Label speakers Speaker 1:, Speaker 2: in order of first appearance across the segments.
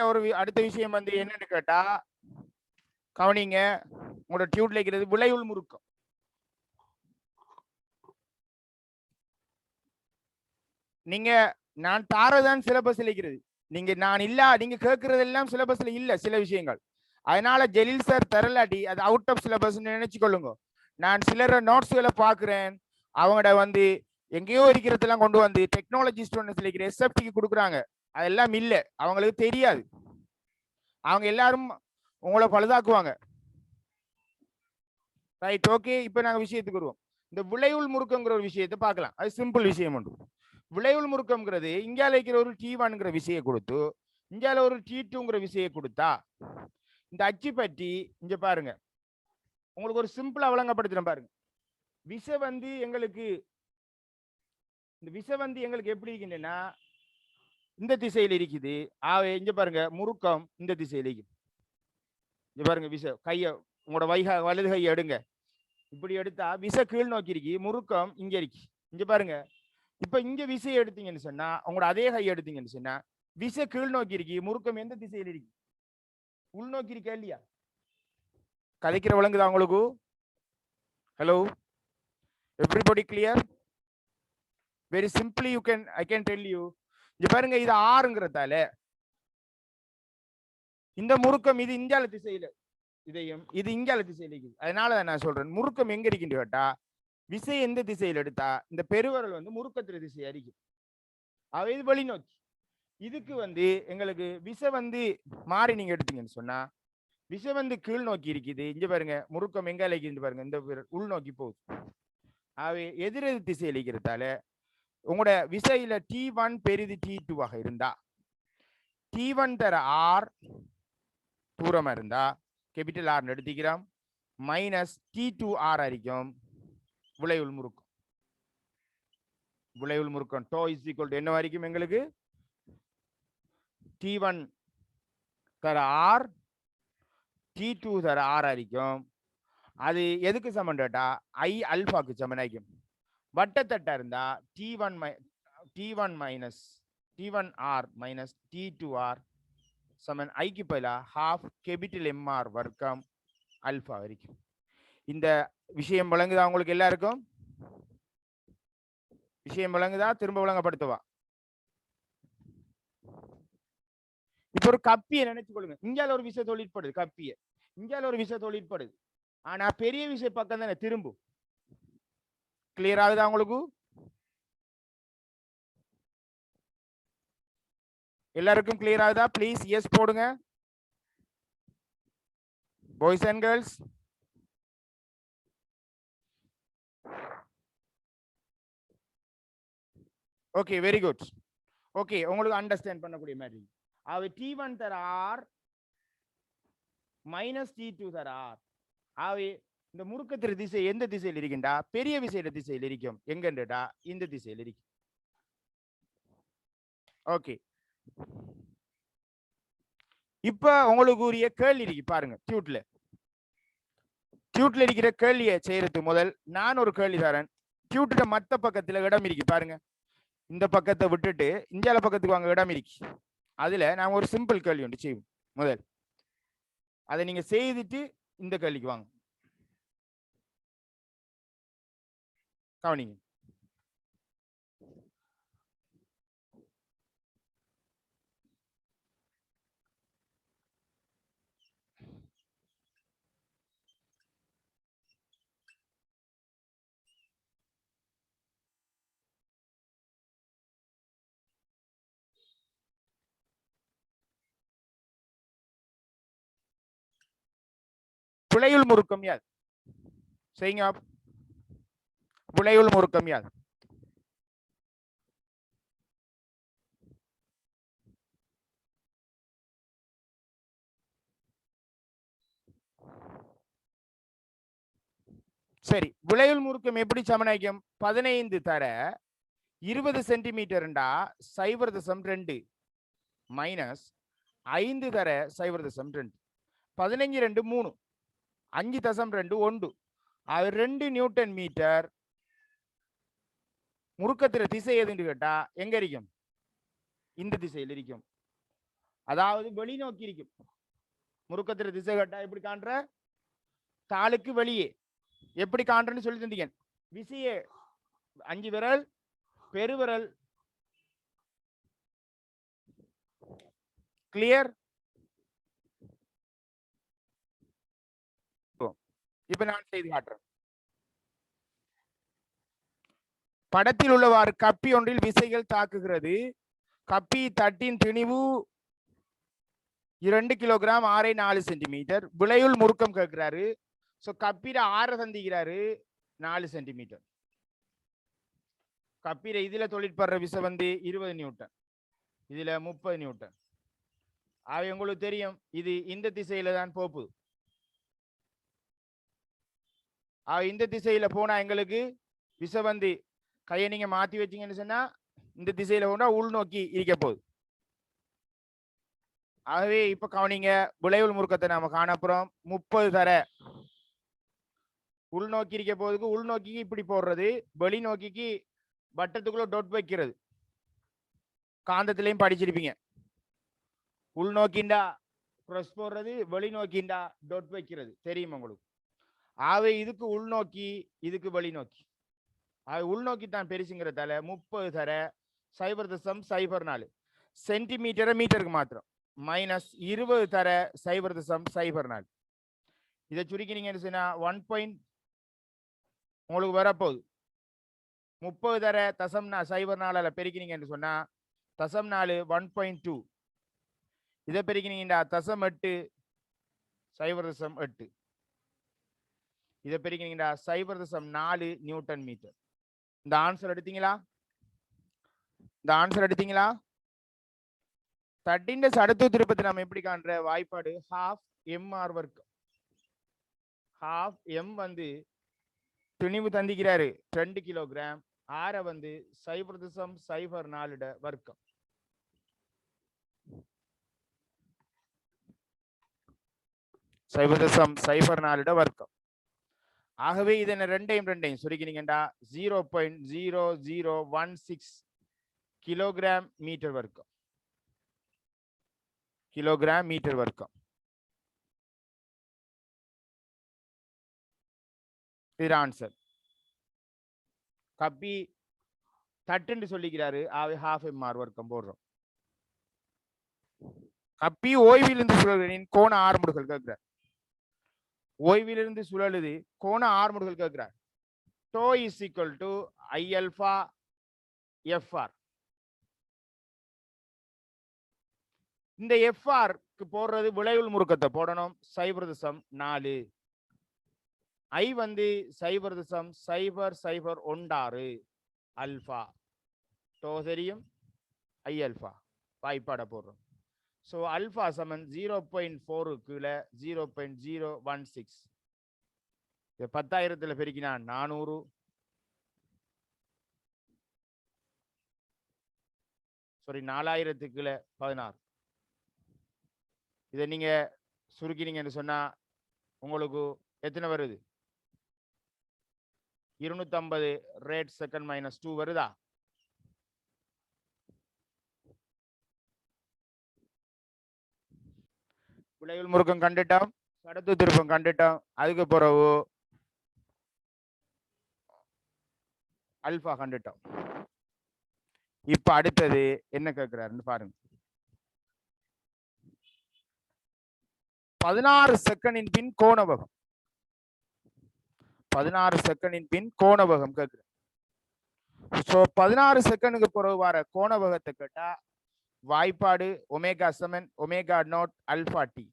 Speaker 1: ஒரு அடுத்த விஷயம் வந்து என்னன்னு கேட்டா கவனிங்க, உங்களோட டியூட்ல இருக்கிறது விளைவுள் முறுக்கம். நீங்க நான் தாரதான் சிலபஸ்ல இருக்கிறது. நான் இல்ல நீங்க கேட்கறது எல்லாம் சிலபஸ்ல இல்ல சில விஷயங்கள். அதனால ஜெலில் சார் தரலாட்டி அது அவுட் ஆஃப் சிலபஸ் நினைச்சுக்கொள்ளுங்க. நான் சிலர நோட்ஸ்களை பார்க்கிறேன், அவங்களோட வந்து எங்கேயோ இருக்கிறதெல்லாம் கொண்டு வந்து டெக்னாலஜி ஸ்டூடெண்ட்ஸ் இருக்கிற எஸ்எஃப்டிக்கு கொடுக்குறாங்க. அதெல்லாம் இல்ல, அவங்களுக்கு தெரியாது. அவங்க எல்லாரும் உங்களை பழுதாக்குவாங்க. Right, okay. இப்ப நாங்க விஷயத்துக்கு வருவோம். இந்த விளைவுள் முறுக்கங்கிற ஒரு விஷயத்தை பார்க்கலாம். அது சிம்பிள் விஷயம் உண்டு. விளைவுள் முறுக்கம்ங்கிறது இந்தியாவில் இருக்கிற ஒரு T1ங்கிற விஷயம் கொடுத்து இந்தியாவில் ஒரு T2ங்கிற விஷயம் கொடுத்தா இந்த அச்சு பற்றி இங்க பாருங்க, உங்களுக்கு ஒரு சிம்பிளா வழங்கப்படுத்துறேன் பாருங்க. விசை வந்து எங்களுக்கு எப்படி இருக்குன்னா இந்த திசையில் இருக்குது. ஆவே இங்க பாருங்க, முறுக்கம் இந்த திசையில் இருக்குது. இங்க பாருங்க, விசை கையை உங்களோட வலது கையை எடுங்க. இப்படி எடுத்தா விசை கீழ் நோக்கி இருக்கு, முறுக்கம் இங்க இருக்கு. இங்க பாருங்க, இப்ப இங்க விசை எடுத்தீங்கன்னு சொன்னா உங்களோட அதே கை எடுத்தீங்கன்னு சொன்னா விசை கீழ் நோக்கி இருக்கு, முறுக்கம் எந்த திசையில் இருக்கு? உள்நோக்கி இருக்கா இல்லையா? கதைக்கிற விளங்குதா உங்களுக்கு? Hello, everybody clear? Very simply I can tell you. இங்க பாருங்க, இது ஆறுங்கிறதால இந்த முறுக்கம் இது இந்தியால திசையில, இதையும் இது இந்தியால திசையில இருக்குது. அதனால நான் சொல்றேன், முறுக்கம் எங்க இருக்குன்னு கேட்டா விசை எந்த திசையில் எடுத்தா இந்த பெருவரல் வந்து முறுக்கத்திர திசை அறிக்கும். இது வழி நோக்கி. இதுக்கு வந்து எங்களுக்கு விசை வந்து மாறி நீங்க எடுத்தீங்கன்னு சொன்னா விசை வந்து கீழ் நோக்கி இருக்குது. இங்க பாருங்க, முறுக்கம் எங்க அழைக்குது பாருங்க, இந்த உள் நோக்கி போகுது. ஆகவே எதிரெதிர் திசையில் இருக்கிறதால உங்களோட விசையில T1 பெரிது T2 இருந்தா T1 தர R தூரமா இருந்தா கேபிட்டல் R எடுத்துக்கிறோம், மைனஸ் T2R அரிக்கும் விளைவுள் முறுக்கம். விளைவுள் முறுக்கம் டோ இஸ் ஈக்குவல் டு என்ன வரைக்கும் எங்களுக்கு T1 தர R T2 தர R அரிக்கும். அது எதுக்கு சமன் கேட்டா I அல்பாக்கு சமனாய்க்கும். வட்டத்தட்டா இருந்தா T1 minus T1R minus T2R சமன் ஐக்கு பதிலா half கேபிட்டல் MR வர்க்கம் அல்பா வரைக்கும். இந்த விஷயம் விளங்குதா உங்களுக்கு எல்லாருக்கும்? விஷயம் விளங்குதா? திரும்ப விளங்கப்படுத்துவா. இப்ப ஒரு கப்பியை நினைச்சு கொள்ளுங்க. இந்தியால ஒரு விஷயம் தொழிற்படுது, கப்பிய இந்தியால ஒரு விஷயம் தொழிற்படுது. ஆனா பெரிய விஷயம் பக்கம் தானே திரும்பும். கிளியர் ஆகுதா உங்களுக்கு? எல்லாருக்கும் கிளியர் ஆகுதா? ப்ளீஸ் எஸ் போடுங்க, boys and girls. Okay, very good. Okay, உங்களுக்கு அண்டர்ஸ்டாண்ட் பண்ணக்கூடிய மாதிரி. அவை T1 தர R மைனஸ் T2 தர R. அவை இந்த முறுக்கத்திற திசை எந்த திசையில் இருக்கின்றா பெரிய விசையில திசையில் இருக்கும். எங்கன்றா இந்த திசையில் இருக்கு. ஓகே, இப்ப உங்களுக்கு உரிய கேள்வி இருக்கு பாருங்க. டியூட்ல இருக்கிற கேள்வியை செய்யறதுக்கு முதல் நான் ஒரு கேள்வி தரேன். டியூட்ல மத்த பக்கத்துல இடம் இருக்கு பாருங்க. இந்த பக்கத்தை விட்டுட்டு இந்தியால பக்கத்துக்கு வாங்க, இடம் இருக்கு. அதுல நான் ஒரு சிம்பிள் கேள்வி ஒன்று செய்வோம். முதல் அதை நீங்க செய்துட்டு இந்த கேள்விக்கு வாங்க. கவனிங்க. விளையுள் முறுக்கம் யாது? செய்யுங்க. விளையுள் முறுக்கம் யாது? சரி, விளையுள் முறுக்கம் எப்படி சமனாய்க்கும்? 15 தர 20 சென்டிமீட்டர்ண்டா 0.2 மைனஸ் 5 தர 0.2 15 2 3 5.2 1 2 நியூட்டன் மீட்டர். முறுக்கத்திர திசை எதுன்னு கேட்டா எங்க இருக்கும்? இந்த திசையில் இருக்கும். அதாவது வெளிநோக்கி இருக்கும். முறுக்கத்திர திசை கேட்டா எப்படி காண்ற? தாளுக்கு வெளியே. எப்படி காண்றன்னு சொல்லி தந்தீங்க. விசையே 5 விரல், பெருவிரல். கிளியர்? இப்ப நான் செய்து காட்டுறேன். படத்தில் உள்ளவாறு கப்பி ஒன்றில் விசைகள் தாக்குகிறது. கப்பி தட்டின் திணிவு 2 கிலோகிராம் 6.4 சென்டிமீட்டர். விளையுள் முறுக்கம் கேட்கிறாரு. So கப்பிட 6 சந்திக்கிறாரு 4 centimetre. கப்பிட இதுல தொழிற்படுற விசை வந்து 20 நியூட்டன், இதுல 30 நியூட்டன். ஆக உங்களுக்கு தெரியும் இது இந்த திசையில தான் போகுது. இந்த திசையில போனா எங்களுக்கு விசை வந்து கையை நீங்க மாத்தி வச்சீங்கன்னு சொன்னா இந்த திசையில போனா உள்நோக்கி இருக்க போகுது. ஆகவே இப்ப கவனிங்க, விளைவுள் முறுக்கத்தை நாம காணப்புறோம். 30 தர உள்நோக்கி இருக்க போதுக்கு உள்நோக்கி இப்படி போடுறது, வெளிநோக்கிக்கு வட்டத்துக்குள்ள டொட் வைக்கிறது. காந்தத்திலையும் படிச்சிருப்பீங்க. உள்நோக்கிண்டா கிராஸ் போடுறது, வெளிநோக்கிண்டா டொட் வைக்கிறது தெரியும் உங்களுக்கு. ஆகவே இதுக்கு உள்நோக்கி, இதுக்கு வெளிநோக்கி. உள்நோக்கி தான் பெருசுங்கிறதால 30 தர 0.04 சென்டிமீட்டரை மீட்டருக்கு மாத்திரம் மைனஸ் 20 தர 0.04. இதை சுருக்கினீங்கன்னு சொன்னா 1. உங்களுக்கு வரப்போகுது 30 தர 0.04 பெருக்கினீங்கன்னு சொன்னா 0.4 1.2. இதை பெருக்கினீங்கடா 0.8 0.8. இதை பெருக்கினீங்கடா 0.4 நியூட்டன் மீட்டர். இந்த ஆன்சர் எடுத்தீங்களா? இந்த ஆன்சர் எடுத்தீங்களா? தட்டின் சடத்து திருப்பத்தை நம்ம எப்படி காண்ற? வாய்ப்பாடு half mr வர்க்கம். half m வந்து துணிவு தந்திக்கிறாரு 2 கிலோகிராம், ஆர வந்து 0.04 வர்க்கம். வர்க்கம். ஆகவே இதனை ரெண்டையும் சுருக்கினீங்கடா 0.0016 கிலோகிராம் மீட்டர் வர்க்கம். கிலோகிராம் மீட்டர் வர்க்கம். இது ஆன்சர். கப்பி தட்டுன்னு சொல்லிக்கிறாரு. ஆகவே half mr வர்க்கம் போடுறோம். கப்பி ஓய்விலிருந்து சுழலின் கோண ஆறுமுடுகள் கேட்கிறார். ஓய்விலிருந்து சுழலுது, கோண ஆறுமுடுகள் கேட்கிறார். To is equal to I alpha FR. இந்த FRக்கு போடுறது விளைவுள் முறுக்கத்தை போடணும் 0.4. I வந்து 0.001 அல்பா. டோ தெரியும், I alpha வாய்ப்பாட போடுறோம். ஸோ அல்பா சமன் 0.4 கீழே 0.016. 10,000 பெருக்கினா 400. சாரி 4000 கீழே 16. இதை நீங்க சுருக்கினீங்கன்னு சொன்னா உங்களுக்கு எத்தனை வருது? 250 ரேட் செகண்ட் மைனஸ் 2 வருதா? விளைவுள் முறுக்கம் கண்டுட்டோம், கடத்து திருப்பம் கண்டுட்டோம். அதுக்கு பிறகு அல்பா கண்டுட்டோம். இப்ப அடுத்தது என்ன கேட்கிறாருன்னு பாருங்க. 16 செகண்டின் பின் கோணவகம். 16 செகண்டின் பின் கோணவகம் கேட்கிறேன். சோ 16 செகண்டுக்கு பிறகு வர கோணவகத்தை கேட்டா வாய்ப்பாடு ஒமேகா சமன் omega naught alpha T.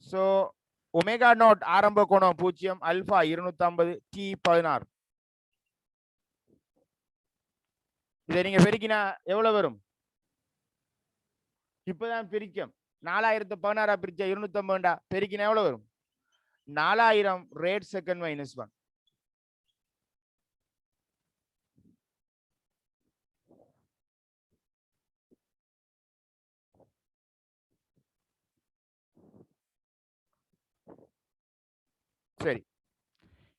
Speaker 1: So omega naught ஆரம்ப கோணம் 0, அல்பா 250, டி 16. இதை நீங்க பெருக்கினா எவ்வளவு வரும்? இப்பதான் பிரிக்கும். 4016 பிரிச்சா 250 பெருக்கினா எவ்வளவு வரும்? 4000 ரேட் செகண்ட் மைனஸ் 1. சரி,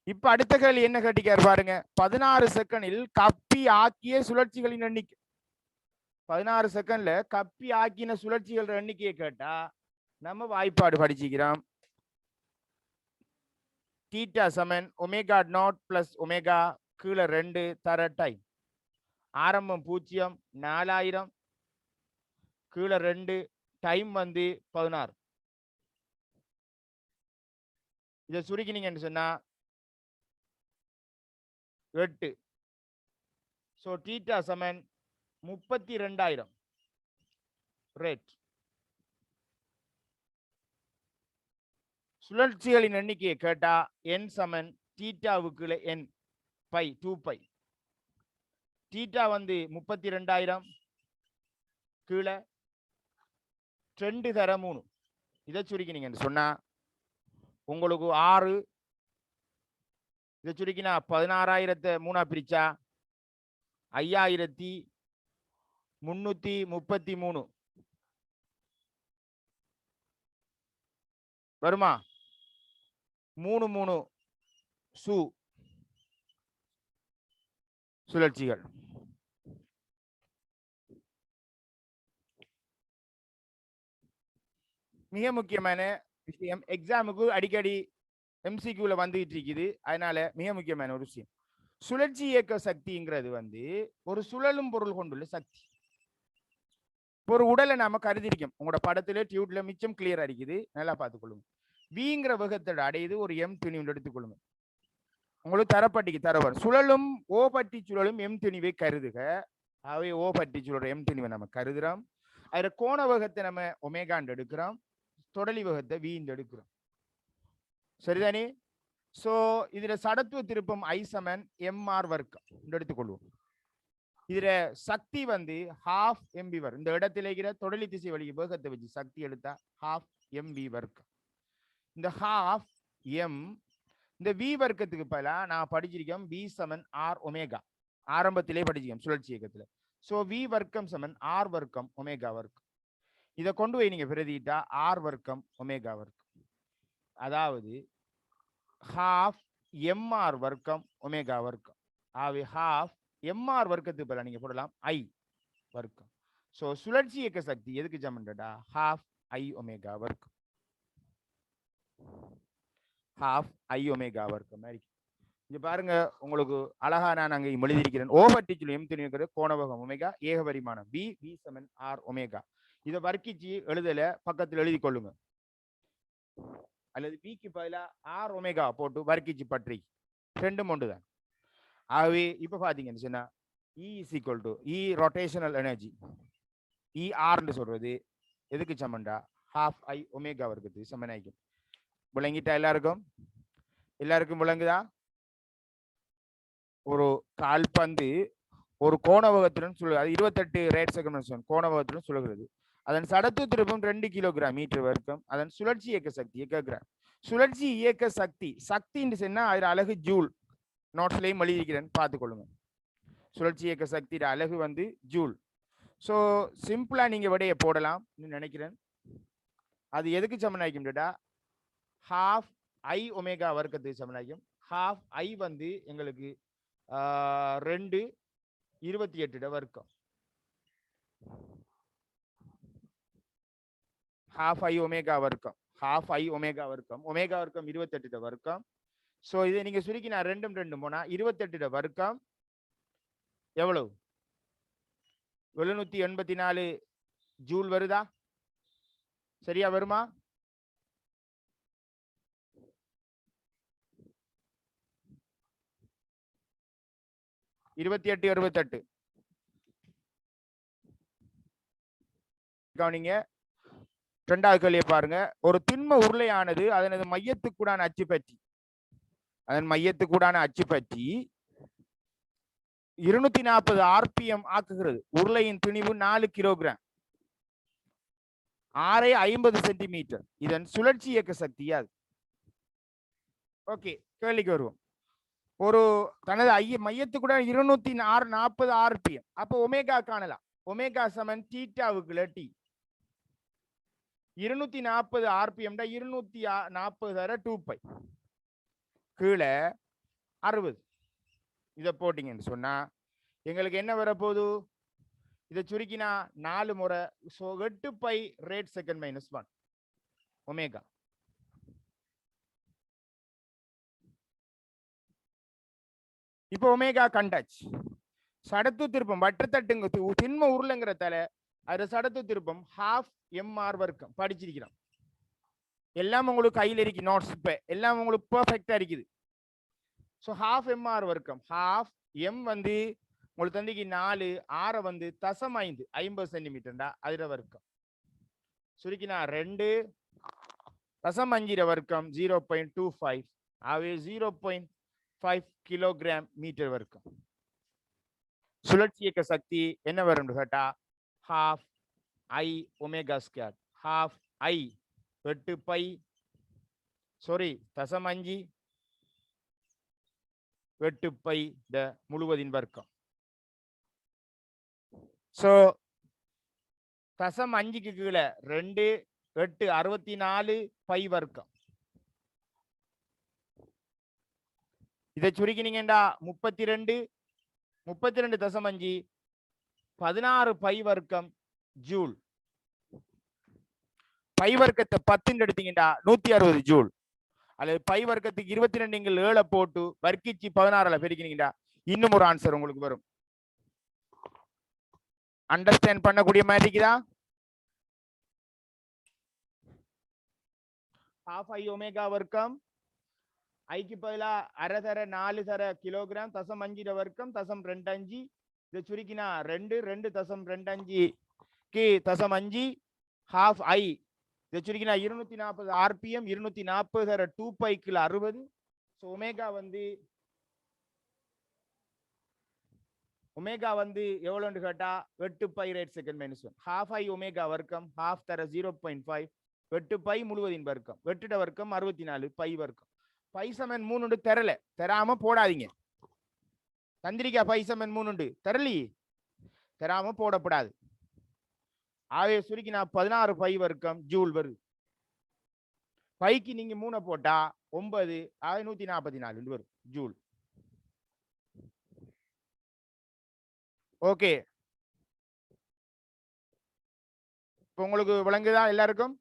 Speaker 1: இப்ப அடுத்த கேள்வி என்ன கேட்டிக்கார் பாருங்க. 16 செகண்டில் கப்பி ஆக்கிய சுழற்சிகளின் எண்ணிக்கை. 16 செகண்ட்ல கப்பி ஆக்கின சுழற்சிகள் எண்ணிக்கையை கேட்டா நம்ம வாய்ப்பாடு படிச்சுக்கிறோம். தீட்டா சமன் ஒமேகா நாட் பிளஸ் ஒமேகா கீழே 2 தர டைம். ஆரம்பம் 0, 4000 கீழே 2 டைம் வந்து 16. இதை சுருக்கினீங்கன்னு சொன்னா 8. ஸோ தீட்டா சமன் 32,000 ரேட். சுழற்சிகளின் எண்ணிக்கையை கேட்டா என் சமன் தீட்டாவுக்கு என் பை 2π. தீட்டா வந்து 32,000 கீழே 2 தர 3. இதை சுருக்கினீங்கன்னு சொன்னா உங்களுக்கு 6. இதை சுருக்கினா 16,000 3 பிரிச்சா 5,333 வருமா? 3 3 சுழற்சிகள். மிக முக்கியமான விஷயம், எக்ஸாமுக்கு அடிக்கடி எம்சிக்யூல வந்துட்டு இருக்குது. அதனால மிக முக்கியமான ஒரு விஷயம், சுழற்சி இயக்க சக்திங்கிறது வந்து ஒரு சுழலும் பொருள் கொண்டுள்ள சக்தி. ஒரு உடலை நாம கருதிருக்கோம். உங்களோட படத்துல டியூட்ல மிச்சம் கிளியரா இருக்குது, நல்லா பார்த்துக்கொள்ளுங்க. விங்கிற வேகத்தோட அடையுது ஒரு எம் துணிவு எடுத்துக்கொள்ளுங்க. உங்களுக்கு தரப்பட்டிக்கு தரவர் சுழலும் ஓ பட்டி சுழலும் எம் துணிவை கருதுக. அவை ஓ பட்டி சுழற எம் துணிவை நம்ம கருதுறோம். அதுல கோண வேகத்தை நம்ம ஒமேகாண்டு எடுக்கிறோம், தொடலி வேகத்தை வீண்டு எடுக்கிறோம். சரிதானே? சோ இதுல சடத்துவ திருப்பம் ஐ சமன் எம்ஆர் வர்க்கம் எடுத்துக்கொள்வோம். இதுல சக்தி வந்து half mv வரும். இந்த இடத்துல இருக்கிற தொடலி திசை வழி வேகத்தை வச்சு சக்தி எடுத்தா half mv வர்க்கம். இந்த half m இந்த v வர்க்கத்துக்கு பதிலா நான் படிச்சிருக்கேன் v சமன் r ஒமேகா. ஆரம்பத்திலே படிச்சிருக்கேன் சுழற்சி இயக்கத்துல. சோ v வர்க்கம் சமன் r வர்க்கம் ஒமேகா வர்க்கம். இதை கொண்டு போய் நீங்க பிரதிட்டா r வர்க்கம் ஒமேகா வர்க்கம், அதாவது half mr வர்க்கம் ஒமேகா வர்க்கம். ஆகவே half mr வர்க்கத்துக்கு பதிலா நீங்க போடலாம் i வர்க்கம். சோ சுழற்சி இயக்க சக்தி எதுக்கு சமன்டா half i ஒமேகா வர்க்கம். half i ஒமேகா வர்க்கம். இங்க பாருங்க, உங்களுக்கு அழகா நான் அங்க எழுதியிருக்கிறேன். ஓவர்டிச்சுல எம் தெரிவிக்கிறது கோணவகம் ஒமேகா, ஏக பரிமாணம் b, v சமன் r ஒமேகா. இதை வர்க்கிச்சு எழுதல பக்கத்தில் எழுதி கொள்ளுங்க, அல்லது பிக்கு பதிலா r ஒமேகா போட்டு வர்க்கிச்சு பற்றி ரெண்டும் ஒன்றுதான். ஆகவே இப்ப பாத்தீங்கன்னு சொன்னா E is equal to E rotational energy, ER ன்னு சொல்றது எதுக்கு சமன்டா half i ஒமேகா வர்க்கத்துக்கு சமனாகும். விளங்கிட்டா எல்லாருக்கும்? எல்லாருக்கும் விளங்குதா? ஒரு கால்பந்து ஒரு கோணவகத்துடன் சுழல், அது 28 ரேட் செகண்ட் கோணவகத்துடன் சுழல்கிறது. அதன் சடத்துவ திருப்பம் 2 கிலோகிராம் மீட்டர் வர்க்கம். அதன் சுழற்சி இயக்க சக்தி எக்ககிராம். சுழற்சி இயக்க சக்தி சக்தின்னு சொன்னா அதுல அலகு ஜூல். நோட்ஸ்லயும் எழுதிக்கிறேன், பார்த்துக்கொள்ளுங்க. சுழற்சி இயக்க சக்தி அலகு வந்து ஜூல். ஸோ சிம்பிளா நீங்க விடைய போடலாம் நினைக்கிறேன். அது எதுக்கு சமனாகும் கேட்டா half i ஒமேகா வர்க்கத்துக்கு சமனாகும். half i வந்து எங்களுக்கு 2 28 வர்க்கம். half i ஒமேகா வர்க்கம், half i ஒமேகா வர்க்கம், ஒமேகா வர்க்கம் 28 வர்க்கம். சோ இதை நீங்க சுருக்கினா 2 2 போனா 28 வர்க்கம் எவ்வளவு? 784 ஜூல் வருதா? சரியா வருமா? இருபத்தி 68 கவனிங்க. இரண்டாவது கேள்வியை பாருங்க. ஒரு திண்ம உருளையானது அதனது மையத்துக்குடான அச்சு பற்றி, அதன் மையத்துக்குடான அச்சு பற்றி 240 RPM ஆக்குகிறது. உருளையின் திணிவு 4 கிலோகிராம், ஆரை 50 சென்டிமீட்டர். இதன் சுழற்சி இயக்க சக்தி அது. ஓகே, கேள்விக்கு வருவோம். ஒரு தனது மையத்துக்குட 240 RPM. அப்ப ஒமேகா காணலாம். ஒமேகா சமன் தீட்டாவுக்குள்ள டி. 240 RPM 240 2π கீழே 60. இதை போட்டீங்கன்னு சொன்னா எங்களுக்கு என்ன வரப்போகுது? இதை சுருக்கினா 4 முறை. So 8 pi rad second minus 1 omega. இப்போ ஒமேகா கண்டாச்சு. சடத்து திருப்பம் வட்டத்தட்டுங்க திண்ம உருளைங்கிறதால அது சடத்து திருப்பம் half mr வர்க்கம் படிச்சிருக்கிறோம். எல்லாம் உங்களுக்கு கையில் இருக்கு நோட்ஸ். இப்ப எல்லாம் உங்களுக்கு பெர்ஃபெக்டா இருக்குது. ஸோ half mr வர்க்கம் half m வந்து உங்களுக்கு தந்திக்கு 4 6 வந்து தசம் 5 50 சென்டிமீட்டர்டா அதிர வர்க்கம் சுருக்கினா 2 தசம் 5 வர்க்கம் 0.25 ஆகவே 0.5 கிலோகிராம் மீட்டர் வர்க்கம். சுழற்சி இயக்க சக்தி என்ன வரும் கேட்டா half I omega square half I 8 pi தசம் 5 8 பை த முழுவதின் வர்க்கம். சோ தசம் 5க்கு கீழே 2 8 64 பை வர்க்கம். இதை சுருக்கினீங்கடா 32 தசம் 5 16 பை வர்க்கம் ஜூல். பை வர்க்கத்தை 10 எடுத்தீங்கடா 160 ஜூல். அல்லது பை வர்க்கத்துக்கு 22 நீங்கள் 7 போட்டு வர்க்கிச்சு 16 பெருக்கினீங்கடா இன்னும் ஒரு ஆன்சர் உங்களுக்கு வரும். அண்டர்ஸ்டாண்ட் பண்ணக்கூடிய மாதிரி இருக்குதா? half I ஒமேகா வர்க்கம் ஐக்கு பதிலா அரை தர 4 தர கிலோகிராம் தசம் 5 வர்க்கம் தசம் 25. இதை சுருக்கினா 2 தசம் 25 க்கு தசம் 5 half I. இதை சுருக்கினா 240 RPM 240 தர 2 பைக்குல 60. ஸோ ஒமேகா வந்து எவ்வளோன்னு கேட்டா 8 pi rad second minus 1 half I omega வர்க்கம் half தர 0.5 8 பை முழுவதின் வர்க்கம் 8 வர்க்கம் 64 பை வர்க்கம். பை சமன் 3 தெரல தெராம போடாதீங்க. தந்திரிக்கா பை சமன் 3 தெரலி தெராம போடப்படாது. ஆவே சுருக்கினா 16 பை வர்க்கம் ஜூல் வருது. பைக்கு நீங்க 3 போட்டா 9 ஆவே 144 வரும் ஜூல். ஓகே, இப்போ உங்களுக்கு விளங்குதா எல்லாருக்கும்?